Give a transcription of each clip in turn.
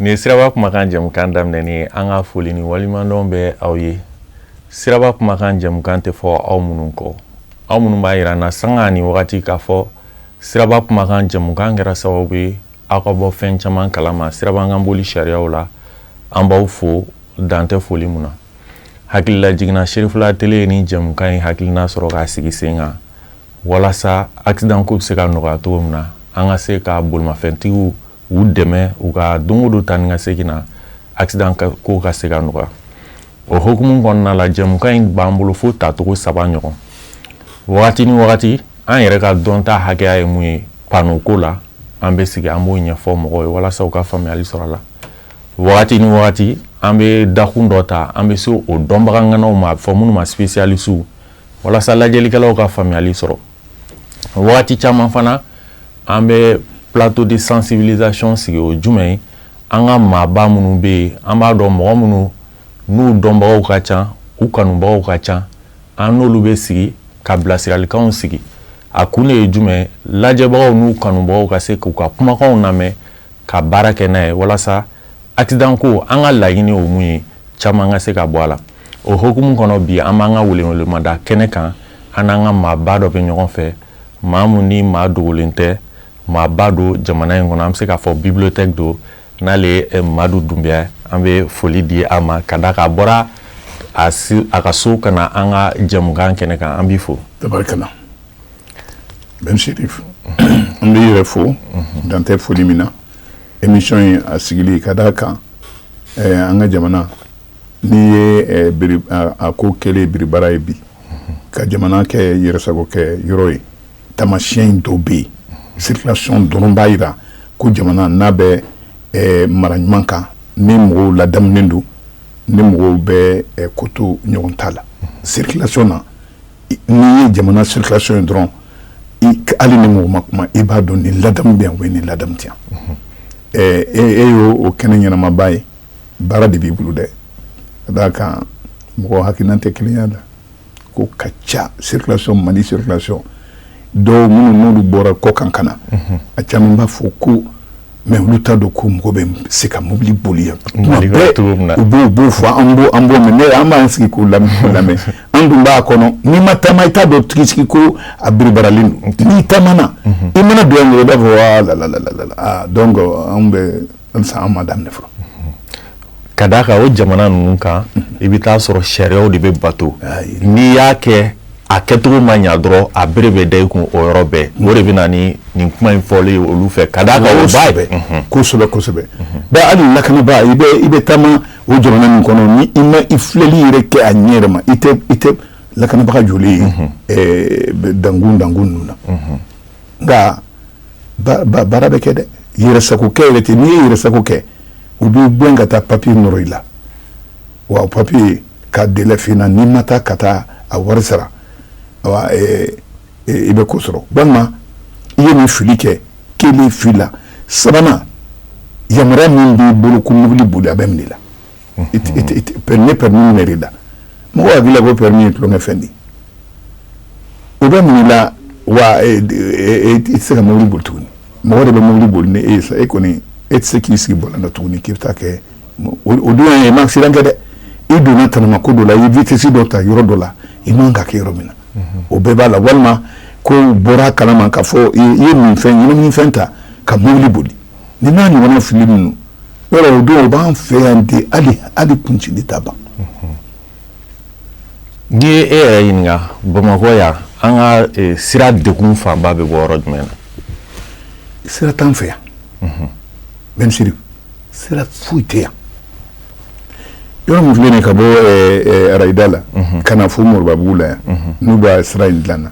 Ni siraba kumakan jamukan daminɛ an ka foli ni walimadɔn bɛ aw ye. Siraba kumakan jamukan tɛ fɔ aw minnu kɔ. Aw minnu b'a yira na sanga ni wagati k'a fɔ siraba kumakan jamukan kɛra sababu ye aw ka bɔ fɛn caman kalama siraba kan boli sariyaw la. An b'aw fo dan tɛ foli mun na. Hakilila jigina Serifula tele ni jamukan ye hakilina sɔrɔ k'a sigi sen kan. Walasa accident ko bɛ se ka nɔgɔya cogo min na an ka se ka bolimafɛntigiw u dɛmɛ u ka don o don taa ni ka segin na accident ko ka se ka nɔgɔya. O hukumu kɔnɔna la jamukan in b'an bolo fo tacogo 3 ɲɔgɔn. Wagati ni wagati an yɛrɛ ka dɔnta hakɛya ye mun ye pano ko la an bɛ sigi an b'o ɲɛfɔ mɔgɔw ye walasa u ka faamuyali sɔrɔ a la. Wagati ni wagati an bɛ dakun dɔ ta an bɛ se o dɔnbaga ŋanaw ma a bɛ fɔ minnu ma spécialistes walasa lajɛlikɛlaw ka faamuyali sɔrɔ. Wagati caman fana an bɛ plateau de sensibilisation sigi o jumɛn ye an ka maaba minnu bɛ yen an b'a dɔn mɔgɔ minnu n'u dɔnbagaw ka ca u kanubagaw ka ca an n'olu bɛ sigi ka bilasiralikanw sigi a kun de ye jumɛn lajɛbagaw n'u kanubagaw ka se k'u ka kumakanw lamɛn ka baara kɛ n'a ye walasa accident ko an ka laɲini o mun ye caman ka se ka bɔ a la. O hukumu kɔnɔ bi an b'an ka welewelemada kɛnɛ kan an n'an ka maaba dɔ bɛ ɲɔgɔn fɛ maa mun ni maa dogolen tɛ maaba do jamana in kɔnɔ an bɛ se k'a fɔ bibliothèque do n'ale ye Madu Dunbiya an bɛ foli di a ma ka da k'a bɔra a ka so ka na an ka jamukan kɛnɛ kan an b'i fo. Tabarikala Ben Chérif an bɛ yɛrɛ fo dan tɛ foli min na émission ye a sigili ka da kan an ka jamana n'i ye a ko kɛlen biribara ye bi ka jamana kɛ yɛrɛsago kɛ yɔrɔ ye tamasiyɛn dɔw bɛ yen circulation dɔrɔn b'a yira ko jamana n'a bɛ mara ɲuman kan ni mɔgɔw ladamunen don ni mɔgɔw bɛ koto ɲɔgɔn ta la circulation na n'i ye jamana circulation ye dɔrɔn hali ni mɔgɔ ma kuma i b'a dɔn ni ladamu bɛ yan ou ni ladamu tɛ yan e y'o o kɛnɛ ɲɛnamaba ye baara de b'i bolo dɛ ka d'a kan mɔgɔ hakilina tɛ kelenya la ko ka ca circulation Mali circulation dɔw minnu n'olu bɔra kɔ kan ka na a caman b'a fɔ ko mais olu t'a dɔn ko mɔgɔ bɛ se ka mobili boli yan u b'o fɔ an b'o mɛn an b'an sigi k'o lamɛn an dun b'a kɔnɔ n'i ma taama i t'a dɔn tigi ko a biribaralen don n'i taamana i mana don yan i b'a fɔ donc an bɛ halisa an ma daminɛ fɔlɔ. Ka d'a kan o jamana ninnu kan i bɛ taa sɔrɔ sariyaw de bɛ bato n'i y'a kɛ a kɛcogo ma ɲa dɔrɔn a bere bɛ da i kun o yɔrɔ bɛɛ o de bɛ na ni nin kuma in fɔlen olu fɛ ka d'a kan o b'a ye kosɛbɛ kosɛbɛ bɛɛ hali lakanabaa i bɛ taama o jamana min kɔnɔ ni i ma i filɛli yɛrɛ kɛ a ɲɛ yɛrɛ ma i tɛ lakanabaga joli ye dangun ninnu na nka baara bɛ kɛ dɛ yɛrɛsagokɛ yɛrɛ tɛ n'i ye yɛrɛsago kɛ u b'i gɛn ka taa papiye nɔrɔ i la wa papiye ka délai f'i na n'i ma taa ka taa a wari sara i bɛ ko sɔrɔ walima i ye nin fili kɛ kelen fili la sabanan yamaruya min b'i bolo ko mobili boli a bɛ minɛ i la ne permis minɛ i la mɔgɔ hakili la ko permis ye tulonkɛ fɛn de ye o bɛ minɛ i la wa i tɛ se ka mobili boli tuguni mɔgɔ de bɛ mobili boli ni e ye sa e kɔni e tɛ se k'i sigi bɔlɔn na tuguni k'i bɛ taa kɛ o don ye ma accident kɛ dɛ i donna tanama ko dɔ la i ye vitesse dɔ ta yɔrɔ dɔ la i man ka kɛ yɔrɔ min na o bɛɛ b'a la walima ko bɔra kalama k'a fɔ i ye nin fɛn ta ka mobili boli ni n'a ɲɔgɔnna fili minnu yɔrɔ o don o b'an fɛ yan de hali kuncili t'a ban. N'i ye e yɛrɛ ɲininka Bamakɔ yan an ka sira degun fanba bɛ bɔ yɔrɔ jumɛn na? Sira t'an fɛ yan même sira foyi tɛ yan yɔrɔ min filɛ nin ka bɔ Arayida la ka na fo Moribabugu la yan n'u b'a sira in dilan na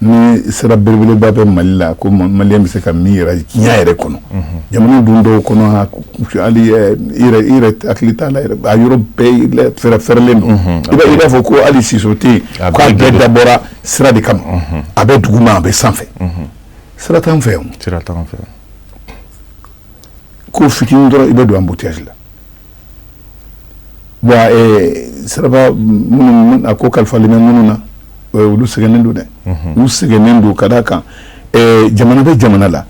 ni sira belebeleba bɛ Mali la ko Maliyɛn bɛ se ka min yɛrɛ diɲɛ yɛrɛ kɔnɔ jamana dun dɔw kɔnɔ hali i yɛrɛ hakili t'a la yɛrɛ a yɔrɔ bɛɛ fɛrɛfɛrɛlen don i b'a fɔ ko hali siso tɛ yen k'a bɛɛ dabɔra sira de kama a bɛ duguma a bɛ sanfɛ sira t'an fɛ yan sira t'an fɛ ko fitinin dɔrɔn i bɛ don embouteillage la wa siraba minnu a ko kalifalen bɛ minnu na olu sɛgɛnnen don dɛ olu sɛgɛnnen don ka d'a kan jamana bɛ jamana la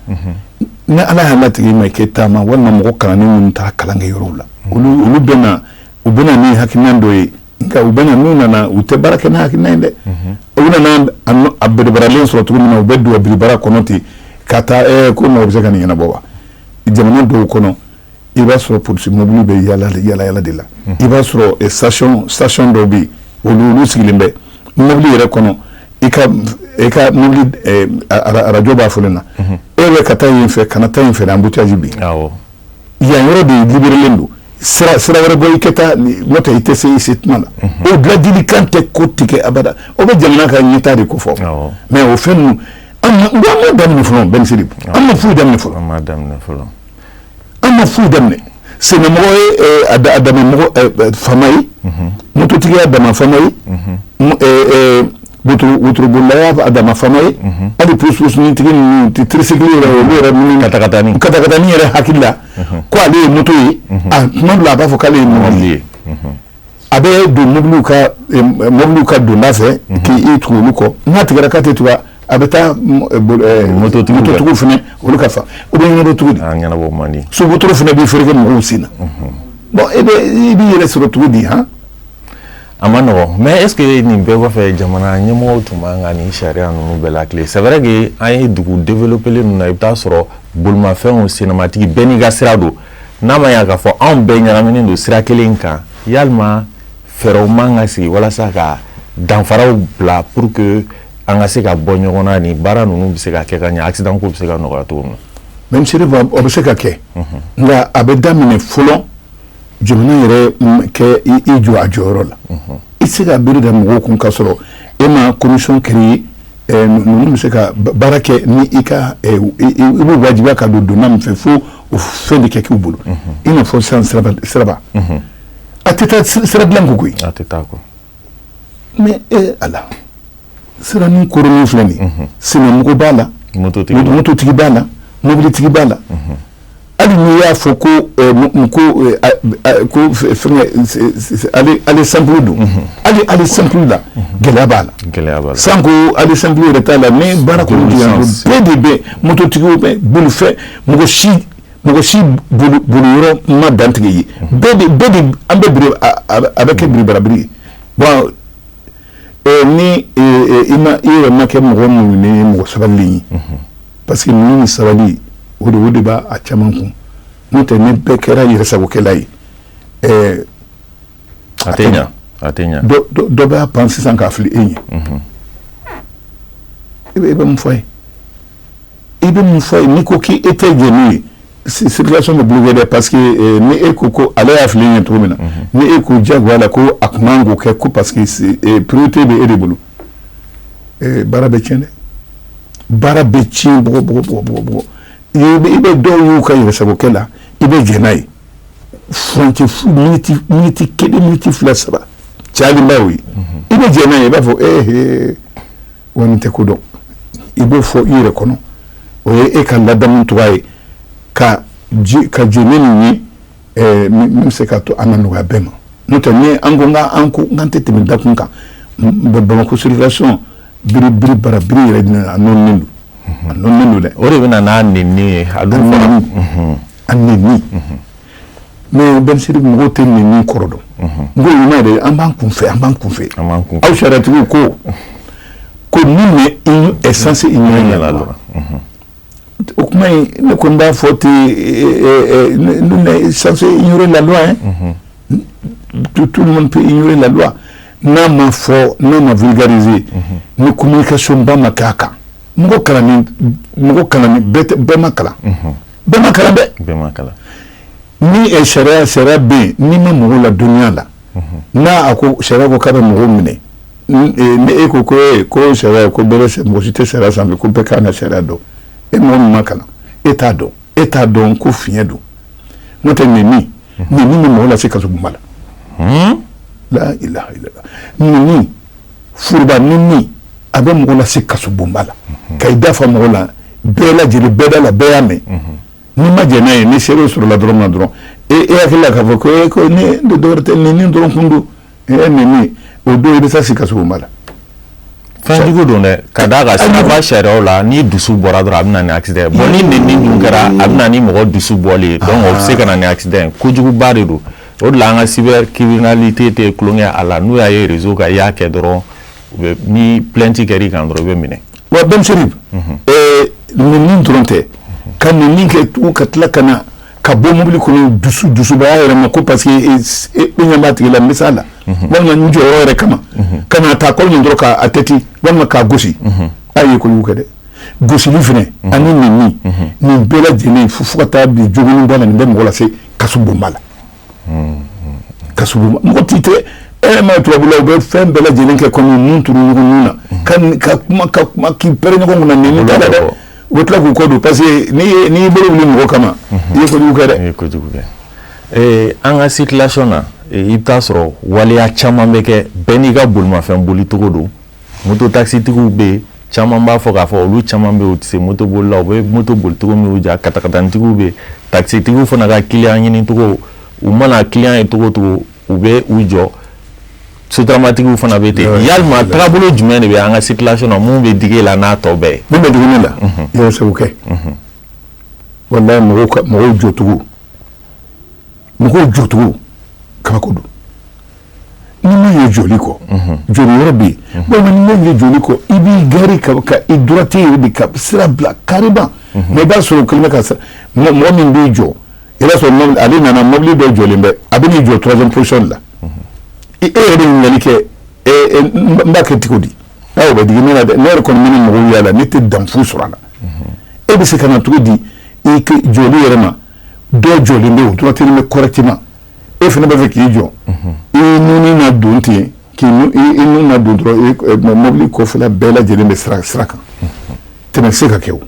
ni ala y'a latigɛ ma kɛ taama walima mɔgɔ kalannen minnu taara kalan kɛ yɔrɔw la olu bɛna u bɛna ni hakilina dɔ ye nka u bɛna n'u nana u tɛ baara kɛ ni hakilina ye dɛ u nana a biribaralen sɔrɔ cogo min na u bɛ don a biribara kɔnɔ ten ka taa ko mɔgɔ bɛ se ka nin ɲɛnabɔ wa jamana dɔw kɔnɔ i b'a sɔrɔ polisi mobili bɛ yala de la i b'a sɔrɔ station dɔw bɛ yen olu sigilen bɛ mobili yɛrɛ kɔnɔ i ka mobili arajo b'a fɔlen na e bɛ ka taa yen fɛ kana taa yen fɛ embouteillage bi yan yɔrɔ de libérelen don sira wɛrɛ bɔ i ka taa n'o tɛ i tɛ se i se tuma la o diladilikan tɛ ko tigɛ abada o bɛ jamana ka ɲɛtaa de ko fɔ mais o fɛn ninnu an ma daminɛ fɔlɔ Benisiri an ma foyi daminɛ fɔlɔ sɛnɛmɔgɔ ye a damɛ mɔgɔ fama ye mototigiya dama fama ye wotoroboliya a dama fama ye hali pusupusunitigi ninnu tricycle yɛrɛ olu yɛrɛ minnu katakatani yɛrɛ hakili la ko ale ye moto ye tuma dɔ la a b'a fɔ k'ale ye mobili ye a bɛ don mobiliw ka donda fɛ k'i tugu olu kɔ n'a tigɛra k'a tɛ tugu a bɛ taa mototigiw fana olu ka fa o bɛ ɲɛnabɔ cogo di so wotoro fana bɛ feere kɛ mɔgɔw sen na bon i b'i yɛrɛ sɔrɔ cogo di han a ma nɔgɔn mais est ce que nin bɛɛ kɔfɛ jamana ɲɛmɔgɔw tun b'an ka nin sariya ninnu bɛɛ lakile c'est vrai que an ye dugu développé ninnu na i bɛ taa sɔrɔ bolimafɛnw sennamatigi bɛɛ n'i ka sira don n'a ma ɲa k'a fɔ anw bɛɛ ɲagaminen don sira kelen kan yalima fɛɛrɛw man ka sigi walasa ka danfaraw bila pour que an ka se ka bɔ ɲɔgɔn na ni baara ninnu bɛ se ka kɛ ka ɲɛ accident ko bɛ se ka nɔgɔya cogo min na. même si o bɛ se ka kɛ nka a bɛ daminɛ fɔlɔ jamana yɛrɛ kɛ i jɔ a jɔyɔrɔ la i se ka bere da mɔgɔw kun ka sɔrɔ e ma commission créer ninnu bɛ se ka baara kɛ ni i ka i bɛ wajibiya ka don donna min fɛ fo o fɛn de kɛ k'u bolo i n'a fɔ sisan siraba a tɛ taa sira dilan ko koyi a tɛ taa ko mais ala sira ni koronin filɛ nin sɛnɛmɔgɔ b'a la mototigi b'a la mobilitigi b'a la hali n'i y'a fɔ ko fɛngɛ ale simple don ale simple la gɛlɛya b'a la sanko ale simple yɛrɛ t'a la ni baara kɔni diyan bɛɛ de bɛ mototigiw bɛ bolifɛn mɔgɔ si boliyɔrɔ ma dantigɛ ye bɛɛ de an bɛ biri a bɛ kɛ biribarabiri ye bon ni i yɛrɛ ma kɛ mɔgɔ minnu ni mɔgɔ sabalilen ye parce que ninnu ni sabali o de b'a a caman kun n'o tɛ ni bɛɛ kɛra yɛrɛsagokɛla ye a tɛ ɲa dɔ b'a pan sisan k'a fili e ɲɛ i bɛ mun fɔ ye n'i ko k'i tɛ jɛ n'u ye circulation bɛ bloqué dɛ parce que ni e ko ale y'a fili ɲɛ cogo min na ni e ko diyagoya la ko a kun man k'o kɛ ko parce que priorité bɛ e de bolo baara bɛ tiɲɛ dɛ baara bɛ tiɲɛ bɔgɔ i bɛ dɔw y'u ka yɛrɛsagokɛ la i bɛ jɛ n'a ye furancɛ miniti kelen miniti fila saba cayalenba y'o ye i bɛ jɛ n'a ye i b'a fɔ wa nin tɛ ko dɔn i b'o fɔ i yɛrɛ kɔnɔ o ye e ka ladamu cogoya ye ka jɛ ne nin ye min bɛ se ka to an na nɔgɔya bɛɛ ma n'o tɛ ni an ko k'an tɛ tɛmɛ dakun kan Bamakɔ circulation biri bara biri yɛrɛ a nɔnnen don dɛ o de bɛ na n'a nɛnni ye a dun fana a nɛnni mais Benisiri mɔgɔw tɛ nɛnni kɔrɔ dɔn n ko ɲuman de an b'an kunfɛ aw sariyatigiw ko min est censé ignorer la loi o kuma in ne kɔni b'a fɔ ten nous est censé ignorer la loi tout le monde peut ignorer la loi n'a ma vulgariser ni communication ba ma k'a kan mɔgɔ kalanni bɛɛ ma kalan ni sariya bɛ yen n'i ma mɔgɔw la dɔnniya la n'a a ko sariya ko k'a bɛ mɔgɔw minɛ ni e ko sariya ko mɔgɔ si tɛ sariya sanfɛ ko bɛɛ kan ka sariya dɔn e mɔgɔ min ma kalan e t'a dɔn ko fiɲɛ don n'o tɛ nɛnni bɛ mɔgɔ lase kaso bunba la la ilaha illallah nɛnni furuba nɛnni a bɛ mɔgɔ lase kaso bonba la ka i dafa mɔgɔ la bɛɛ lajɛlen bɛɛ da la bɛɛ y'a mɛn n'i ma jɛ n'a ye ni seerew sɔrɔla dɔrɔn ma dɔrɔn e hakili la k'a fɔ ko ne dɔwɛrɛ tɛ nɛnni dɔrɔn kun don nɛnni o don i bɛ taa si kaso bonba la Fanjugu don dɛ ka d'a kan siraba sariyaw la ni dusu bɔra dɔrɔn a bɛ na ni accident bon ni nɛni dun kɛra a bɛ na ni mɔgɔ dusu bɔli ye donc o bɛ se ka na ni accident kojuguba de don o de la an ka cybercriminalité tɛ tulonkɛ a la n'u y'a ye réseau kan i y'a kɛ dɔrɔn ni plainte kɛr'i kan dɔrɔn i bɛ minɛ. wa Bɛmsirif nin dɔrɔn tɛ ka nin kɛ tugun ka tila ka na ka bɔ mobili kɔnɔ dusubaya yɛrɛ ma ko parce que e ɲɛ b'a tigi la n bɛ s'a la walima n jɔyɔrɔ yɛrɛ kama ka na taa kɔlɔn dɔrɔn k'a tɛti walima k'a gosi a ye kojugu kɛ dɛ gosili fɛnɛ ani nɛni nin bɛɛ lajɛlen fo ka taa bi joginni bɔ la nin bɛ mɔgɔ lase kaso bonba la kaso bonba mɔgɔ t'i tɛ ma tubabula u bɛ fɛn bɛɛ lajɛlen kɛ kɔmi nun turu ɲɔgɔn nun na ka kuma k'i pɛrɛn ɲɔgɔn kunna nɛni t'a la dɛ u bɛ tila k'u kɔ don parce que n'i y'i bolo wuli mɔgɔ kama i ye kojugu kɛ dɛ. i ye kojugu kɛ an ka circulation na i bɛ taa sɔrɔ waleya caman bɛ kɛ bɛɛ n'i ka bolimafɛn boli cogo don moto taxitigiw bɛ yen caman b'a fɔ k'a fɔ olu caman bɛ yen u tɛ se moto boli la u bɛ moto boli cogo min y'u diya katakatantigiw bɛ yen taxitigiw fana ka client ɲini cogo u mana client ye cogo o cogo u bɛ u jɔ sotaramatigiw fana bɛ ten yalima taabolo jumɛn de bɛ an ka circulation na mun bɛ digi la n'a tɔ bɛɛ ye. mun bɛ digi ne la i y'o sɛbɛn kɛ walayi mɔgɔw jɔcogo kabako don ni min ye joli kɔ joli yɔrɔ bɛ yen walima ni min ye joli kɔ i b'i gari ka i droite yɛrɛ de ka sira bila carrément mais i b'a sɔrɔ o kɛlen bɛ ka mɔgɔ min b'i jɔ i b'a sɔrɔ ale nana mobili dɔ jɔlen bɛ a bɛ n'i jɔ 3e position de la e yɛrɛ de ɲininkali kɛ n b'a kɛ cogo di o bɛ digi ne la dɛ ne yɛrɛ kɔni bɛ ni mɔgɔw y'a la ne tɛ dan foyi sɔrɔ a la e bɛ se ka na cogo di i joli yɛrɛ ma dɔ jɔlen bɛ o droite bɛ correctement e fana b'a fɛ k'i jɔ i nuni na don ten k'i nun na don dɔrɔn mobili kɔfɛla bɛɛ lajɛlen bɛ sira kan tɛmɛ se ka kɛ o.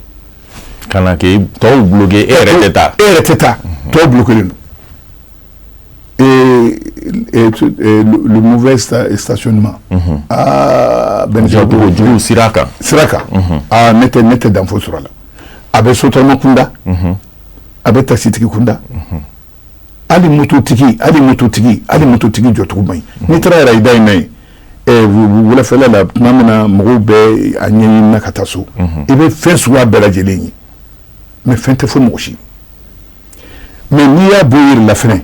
ka na kɛ tɔw bloqué e yɛrɛ tɛ taa. e yɛrɛ tɛ taa tɔw bloqué le mauvais stationnement. jugu sira kan. ne tɛ dan foyi sɔrɔ a la a bɛ sotarama kunda a bɛ taxitigi kunda. hali mototigi jɔcogo man ɲi n'i taara yɛrɛ i da in na ye wulafɛla la tuma min na mɔgɔw bɛ a ɲɛɲini na ka taa so i bɛ fɛn suguya bɛɛ lajɛlen ye mais fɛn tɛ fɔ mɔgɔ si mais n'i y'a bɔ i yɛrɛ la fɛnɛ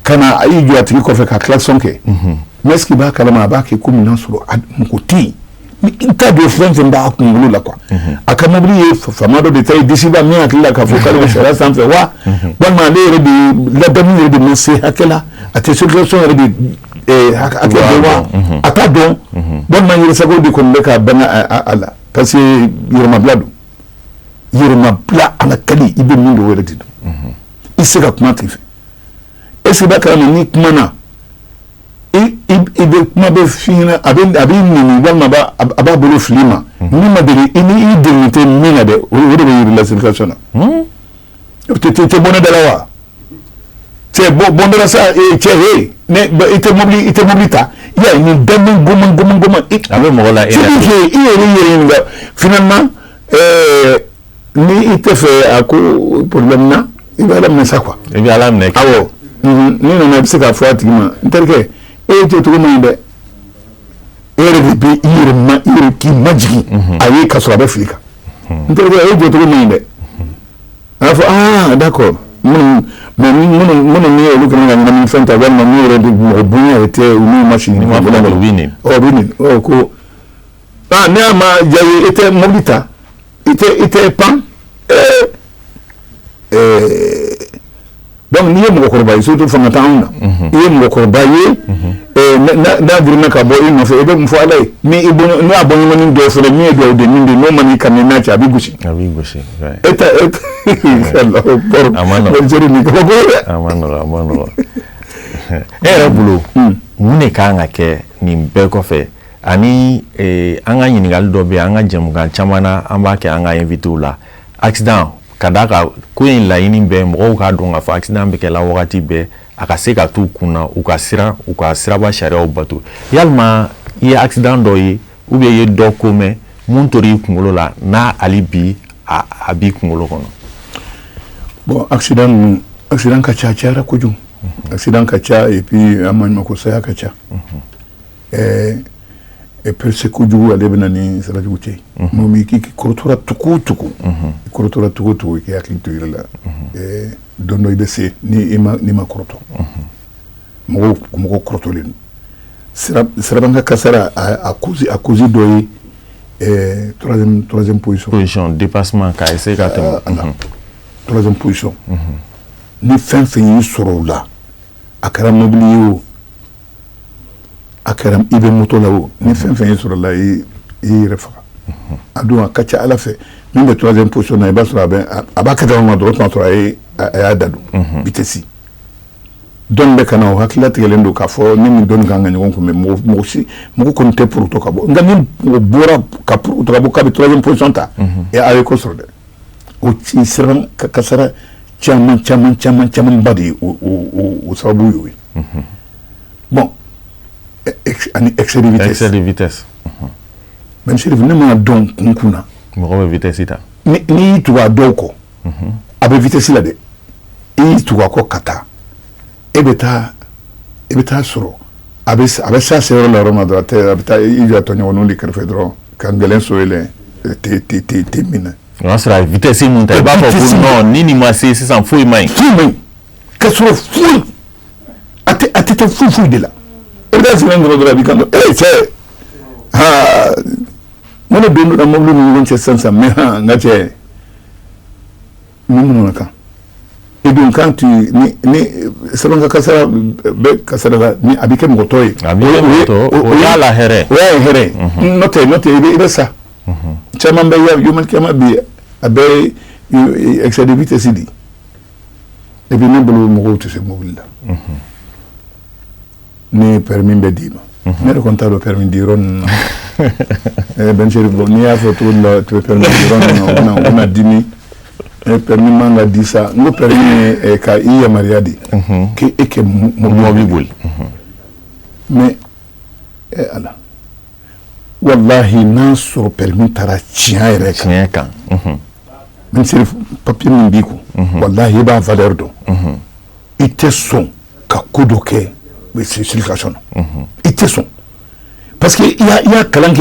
ka na a y'i jɔ a tigi kɔfɛ ka klaxon kɛ mais est-ce que i b'a kalama a b'a kɛ komi n'a sɔrɔ mɔgɔ tɛ yen i t'a dɔn fɛn fɛn b'a kunkolo la quoi a ka mobili ye faama dɔ de ta ye disi b'a min hakili la k'a fɔ k'ale bɛ sariya sanfɛ wa walima ale yɛrɛ de ladamu yɛrɛ de ma se hakɛ la a tɛ circulation yɛrɛ de hakɛ dɔn wa a t'a dɔn walima yɛrɛsagaw de kɔni bɛ k'a bɛn a la parce que yɛrɛmabila don yɛrɛmabila a la kali i bɛ min dɔn o yɛrɛ de don i se ka kuma tigi fɛ est-ce que i b'a kalama n'i kumana i bɛ kuma bɛ f'i ɲɛna a bɛ nɛni walima a b'a bolo fili ma min ma deli i deli tɛ min na dɛ o de bɛ yiri la circulation na tɛ bɔ ne da la wa cɛ bɔ ne la sa cɛ he ne i tɛ mobili ta i y'a ye nin bɛɛ goman a bɛ mɔgɔ la i yɛrɛ ɲininka finalement ni i tɛ fɛ a ko problème na i bɛ ala minɛ sa quoi i bɛ ala minɛ awɔ ni nana i bɛ se k'a fɔ a tigi ma n terikɛ e ye cogo man ɲi dɛ e yɛrɛ de bɛ i yɛrɛ k'i majigin a ye ka sɔrɔ a bɛ fili kan n terikɛ e ye cogo man ɲi dɛ a b'a fɔ d'accord minnu ni olu kana ka ɲɛnamini fɛn ta walima n'u yɛrɛ de mɔgɔ bonya yɛrɛ tɛ olu ma sini ma fɔ u bɛ nin bɛ nin ko ne y'a ma diya ye i tɛ mobili ta i tɛ pan donc n'i ye mɔgɔkɔrɔba ye surtout fanga t'anw na i ye mɔgɔkɔrɔba ye n'a girinna ka bɔ i nɔfɛ i bɛ mun fɔ ala ye n'u y'a bɔ ɲɔgɔnnin dɔw fɛnɛ min ye duwawu den min de n'o ma n'i kami n'a cɛ a b'i gosi a ma nɔgɔ e yɛrɛ bolo mun de kan ka kɛ nin bɛɛ kɔfɛ ani an ka ɲininkali dɔ bɛ yen an ka jɛmukan caman na an b'a kɛ an ka invité la accident ka d'a kan ko in laɲini bɛɛ mɔgɔw k'a dɔn k'a fɔ accident bɛ kɛ la wagati bɛɛ a ka se ka t'u kun na u ka siraba sariyaw bato yalima i ye accident dɔ ye ou bien i ye dɔ ko mɛn mun tora i kunkolo la n'a hali bi a b'i kunkolo kɔnɔ. bon accident ka ca a cayara kojugu accident ka ca et puis an maɲumako saya ka ca e perse ko jugu ale bena ni sala jugu cey mo mi ki korotora tuku korotora tuku ki akli to yirla dondo ibese ni ma koroto mo koroto len sira banga kasara a cause doyi troisième position dépassement ka essayer ka troisième position ni fin yi soro la akara mobilio akara ibe moto lawo ni fin yi soro la yi refa adu akacha ala fe min de troisième position na ibasura abaka da ma droit contre ay adadu bitesi don be kana o hakila tegelendo ka fo ni mi don ganga ngon ko me mo ko nte pour to ka bo ngani bora ka pour to ka bo ka be troisième position ta e ay ko sorde o ci siran ka kasara chaman badi o sababu yowi bon excès de vitesse ben chérif ne ma don kunkuna mo vitesse ita ni tuwa doko abe vitesse la de i tuwa ko kata ebeta soro abe sa sero la roma do te abeta i ja tonyo no li kerfe dro kangelen so ele te mina non sera vitesse monta ba ko non ni ma c'est sans fouille mai que soro fouille ate fouille de là ebeta sero ndro do bikando c'est ha mo no bendo da mo lu ni nche sansa me ha ngache mun naka et donc quand tu ni selon ka kasara be kasara ni abike motoy o ya la here note ibe sa chama be ya human kama bi abe excès de vitesse di et puis nebulu mo ko se mobile ni permis be dima ne recontado permis di ron ben chéri bon ni a photo la tu permis di ron on a dimi permis manga disa ngo permis ka iya mariadi ke mobile mais ala wallahi naso permis tara chiaire kan ben chéri papier min biko wallahi ba valeur do ite son ka kodoke mais c'est circulation ite son parce que il y a kalanke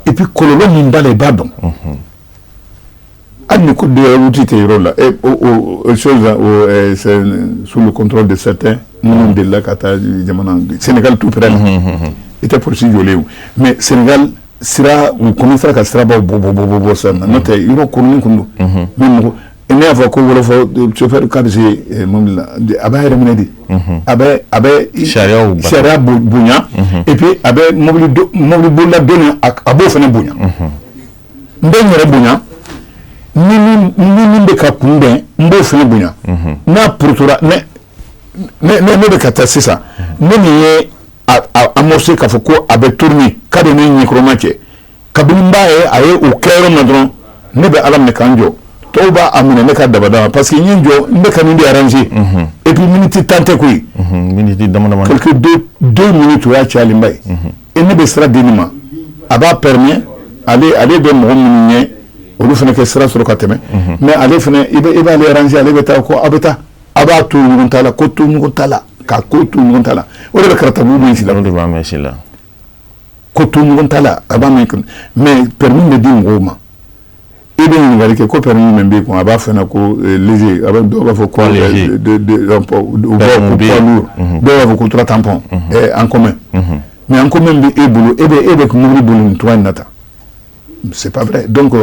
et puis kololo min balé badon adni ko de routite rola et chose c'est sous le contrôle de certains non de la kata jamana Sénégal tout près était possible voler mais Sénégal sera ou commencera ka sera bo ça note yoro konu kundu même ene ava ko wala fo chauffeur kabisi mom aba remenedi abe sharia bunya et puis abe mobile bola dona abo fene bunya ndengere bunya ni be ka kunde mbo fene bunya na protura ne be ka tasisa ne ni amorcer ka foko abe tourner ka de ni kromache kabimba aye o kero madron ne be alam ne kanjo toba amune ne ka dabada parce que nyinjo ne ka ni arranger et puis minute tante koy minute dama quelques 2 minutes ya chali mbay et ne be sera denima aba permis aller de mo minye olu fene ke sera soro kateme mais aller fene ibe aller arranger aller beta ko abeta aba to nguntala ko to nguntala ka ko to nguntala o de karata bu min sila de ba mesila ko to nguntala aba mais permis me di ngoma ibe ni ngari ke ko permis me be ko aba fene ko léger aba do ba fo ko de ko trois tampons en commun mais en commun be ebe ko ngri bulu to nata c'est pas vrai donc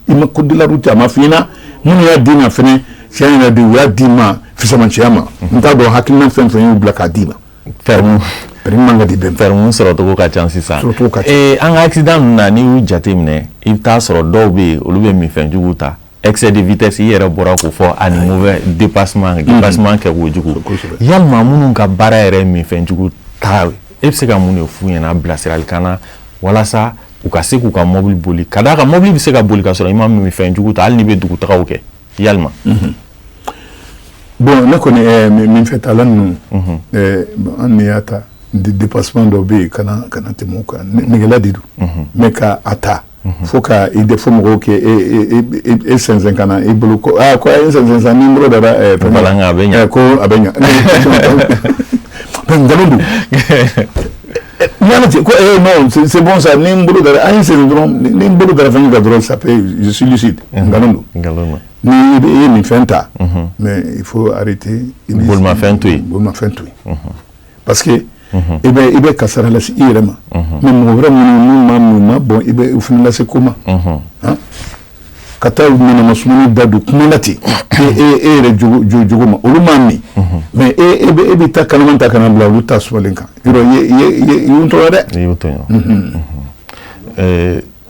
il me code de la route ma fina mun ya dina fene chien de ya dima fisama chiama ndado hakina fen blaka dima ferme manga di ben ferme soro to ko ka chance sa en accident na ni u jatemne ita soro do be olube mi fen juguta excès de vitesse yere bora ko fo ani mauvais dépassement ke wojugu yalma munun ka bara ere mi fen juguta e se ka mun fu yana blasiral kana wala sa u ka se ku ka mobile boli kada ka mobile bi se ka boli ka soro imam mi fen juguta al ni be dugu taw ke yalma bon ne connais min fait alan en yata de dépassement d'obé kana te moka ngela didu mais ka ata foka ide fomo ke e senzen kana e buluko ko e senzen numéro da balanga abenya ko abenya ben galundu Non, c'est bon ça. Ça peut, je suis lucide. Mais il faut arrêter. Parce que il est cassé la si irema. Mais mon vrai mon bon il est au final c'est comment. Kata mena masumuni dadu kumunati e juguma ulumani mais e ta kanamanta kanabla luta solenka ye yunto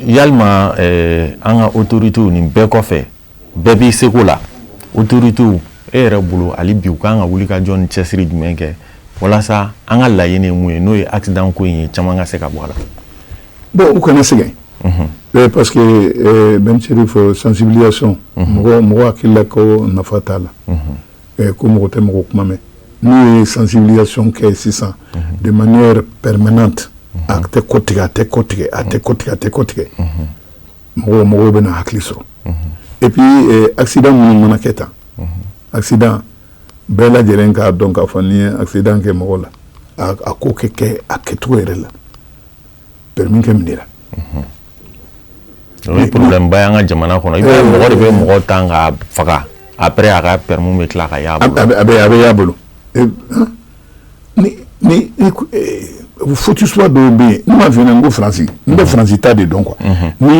yalma anga autorité ni be ko fe be bi sekola autorité e rebulu ali bi ka nga wuli ka jon chesiri dumenke wala sa anga la yene mu no e accident ko yin chamanga se ka bola bon ou connaissez parce que ben chérif sensibilisation mo akilla ko nafatala ko mo te mo kuma me ni sensibilisation que c'est ça de manière permanente te kotiga mo bena hakliso et puis accident mo manaketa accident bela jerenka donc afani accident ke mo la a ko ke a keto erela permis que minira le problème bayanga jamana kono ibe mo de be mo tanga faka après aga permis me klaka ya abe ya bolo ni faut-il soit de bien nous ma venir en français nous français ta de donc quoi ni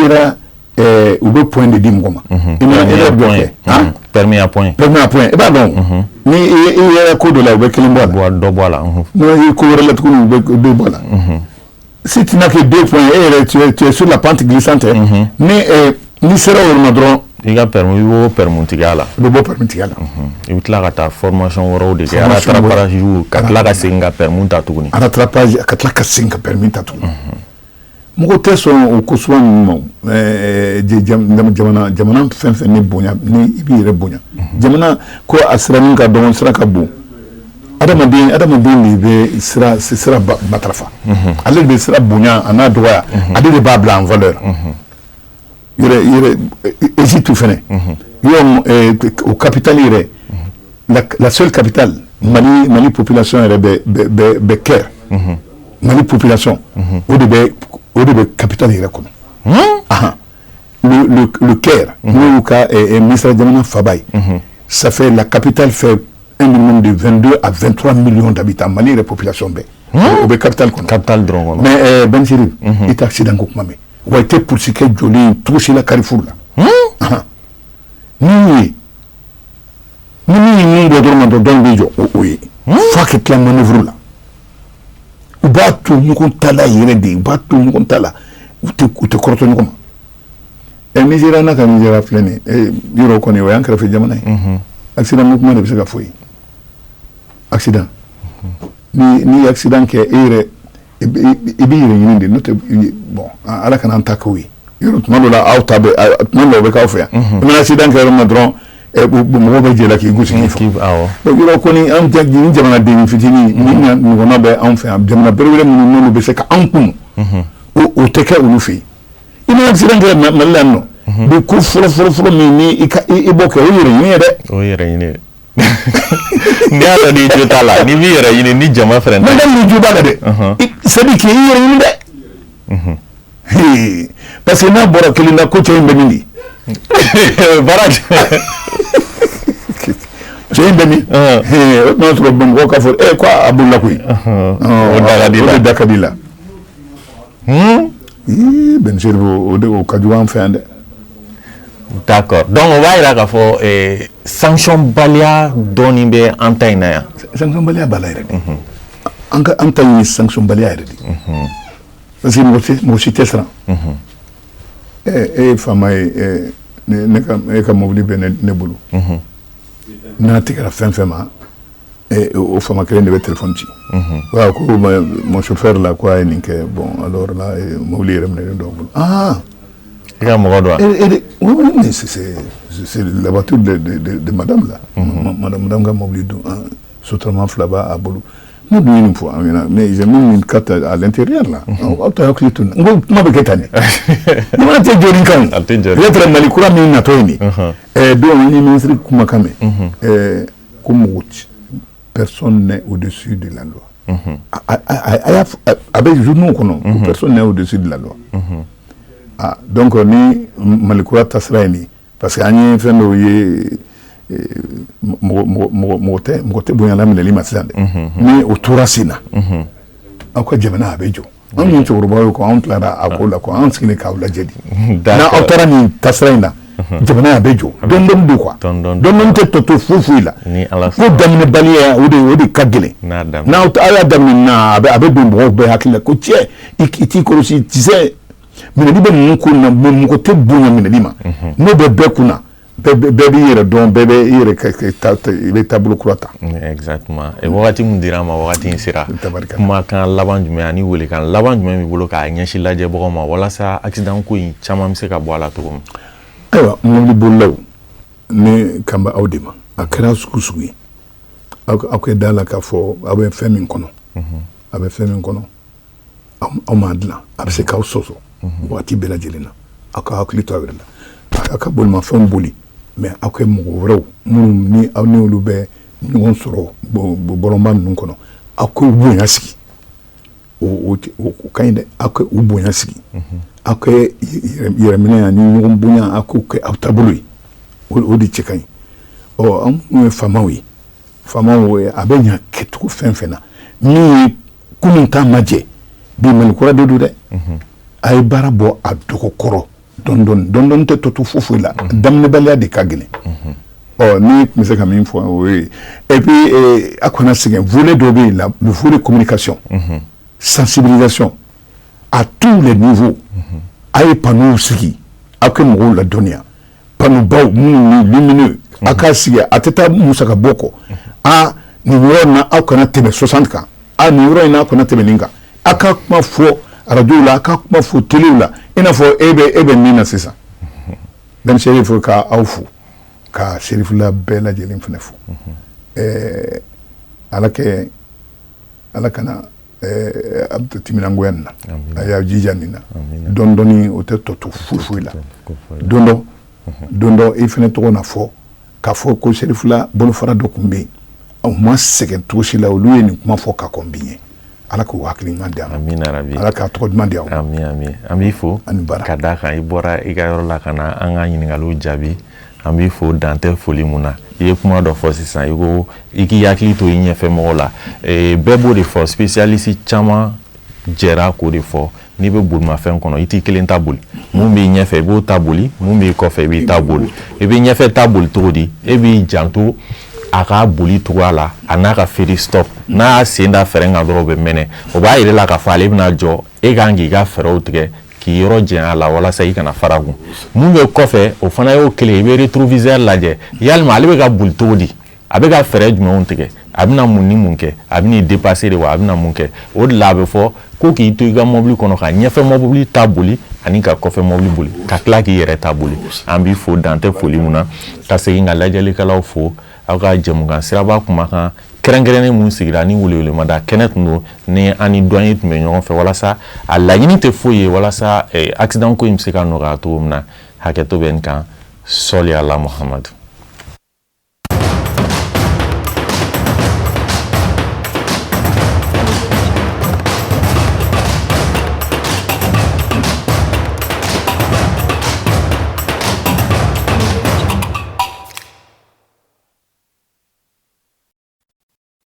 ira au beau point de dimgoma permis à point et bah donc ni ira ko de la au bekelimbo bois do bola no il ko relate ko do bola. Si tu n'as que 2 points et tu es sur la pente glissante, mais ni sera au madron. Il a permis au permutigala. Le beau permutigala. Il a ta formation au de guerre. Rattrapage ou katlaka singa permuta tuguni. Rattrapage katlaka singa permuta tuguni. Mon test au Kosovo, jamana fin ni bonya ni ibire bonya. Jamana ko asraninga don sraka bu. Adamaden be sera batrafa ale be sera bonya ana doya ade de babla en valeur il hésite tout fene au capital la seule capitale Mali population est be Caire Mali population au de capitale ire comme le Caire nous ka et ministre jamana Fabaye ça fait la capitale fait un minimum de 22 à 23 millions d'habitants. Mali, la population B. Au capital. Capital Drongo. Mais Ben Chérif, il est accident comme mamé. Ou a été pour ce qui est joli, touché la Carrefour là. Ni dodo don bijo. Oui. Faut que la manœuvre là. Ou ba tout nous kontala yéredi, ba tout nous kontala. Ou te korto nous comme. Et Nigeria na ka Nigeria flene. Et yoro koni wa yankra fe jamana. Accident mouvement de ça foi. Accident ni accident que ere ni note bon ala kana antakawi yoro tumando la autabe tumando be ka ofia mais accident que ma dron mo be jela ki gusi ki awo yoro ko ni am jaggi ni jamana de fitini ni ngona be am fa jamana berwele mo no be se ka ankun o teke o fi ina accident que malano de ko foro ni iboke o yere ni ni ala ni jotala ni vira yini ni jama frère mais ni jubala de c'est dit qu'il y a de parce que na bora kelina ko cey mbeni baraj cey mbeni notre bon ko ka fo quoi abulla koy o dakadila ben cerveau o kadouan fende. D'accord. Donc on va ira ka fo sanction balia doni be antaina ya. Sanction balia balaire. Anka antaini sanction balia ire. Parce que mo cité ça. Fama ne ka mobili be ne bulu. Na tikara fema au fama kele ne be téléphone ci. Wa ko mon chauffeur là quoi ninke bon alors là mobili remne donc. Oui, mais c'est la voiture de madame là. Madame Gamoblidou, Sotraman Flaba à Boulou. Nous nous une fois, mais j'ai mis une carte à l'intérieur là. On t'a écrit tout. On va me quitter. On a été Jorinkan. L'être Malikura Mina Toini. Et donc, on est ministre Kumakame. Comme personne n'est au-dessus de la loi. avec journaux kono personne n'est au-dessus de la loi donc ni malikura tasra ni parce que ani fait no ye mogote bonya la mineli masande mais au tourasina akwa jamana abejo on yi turuba ko on tlara akola ko on skine ka wala jadi na autora ni tasra ina jamana abejo don du quoi don te to fufu la ko damne baliya odi kagele na ala damne na abe bo be hakila ko tie iti ko si tise mineli be nko na mo te bonya mineli ma no be kuna bébé yere don bébé yere il est tableau croata exactement et wakati mundira ma wakati insira kuma kan laban jume ani wele kan laban jume mi bolo ka nyashi laje bogo ma wala sa accident ko yin chama mi se ka boala to ko ewa mo li bolaw ne kamba awdima akara sukusugi akwe dala ka fo abe femin kono o madla abe se ka soso wati bela jelina aka aklito awela aka bolma fon boli mais akwe mugoro ni awni olube ngon soro bolomba nkono akwe ubunya siki o kainde akwe ubunya siki akwe yeremina ni ngon bunya akwe autabului odi chekai o am famawi abenya ketu fenfena ni kumunta maje bi men kura dedu de ay barabo adoko koro don te to fufu la damne balia de kagene ni mise ka min fo oui et puis akona sigen volet dobe la le volet communication sensibilisation à tous les niveaux ay panu sigi akemo la donia panu baw mun lumineux akasiga ateta musaka boko ni wona akona tebe 60 ka ni wona akona tebe ninga akakma fo radio la akakma fo télé la ina fo ebe nina sisa ben sheriff ka awfu ka sheriff la bela jelim fnefu alakana abdu timinangwenna aya jijanina dondoni oteto fufuila dondo ifene to na fo ka fo ko sheriff la bolo fara dokumbe au moins segen to shila oluye ni kuma fo ka kombinye ala ko wakili mande amina rabbi ala ka to demande ami fo kadaka ibora igayoro la kana anga nyingalu jabi ami fo dante foli muna ye kuma do fo sisan yugo iki yakili to yin fe mo la bebo de fo spécialiste chama jera ko de fo ni be bulma fen kono iti kelen tabul mun be nyefe bo tabuli mun be ko fe bi tabul e be nyefe tabul to di e bi janto aka boli toala anaka feri stop na senda ferenga drobe mene o ba ile la ka fale bina jo e gangi ga fero tege ki yoro jen ala wala sai kana faragu mun be kofe o fana yo kele be retroviseur laje yalma ale be ga bul todi abe ga fere jume on tege abina munni munke abini dépasser de wa abina munke o de la be fo ko ki to ga mobile kono ka nyefe mobile tabuli ani ka kofe mobile buli ka kla ki yere tabuli ambi fo dante foli muna ka se nga lajali kala fo aka jamugan siraba kuma kan kɛrɛnkɛrɛnnen mun sigira ni wele mada kɛnɛ tun don ni ani douanier tun bɛ ɲɔgɔn fɛ walasa a laɲini tɛ foyi ye walasa accident ko in bɛ se ka nɔgɔya cogo min na hakɛto bɛ nin kan sɔli ala muhamadu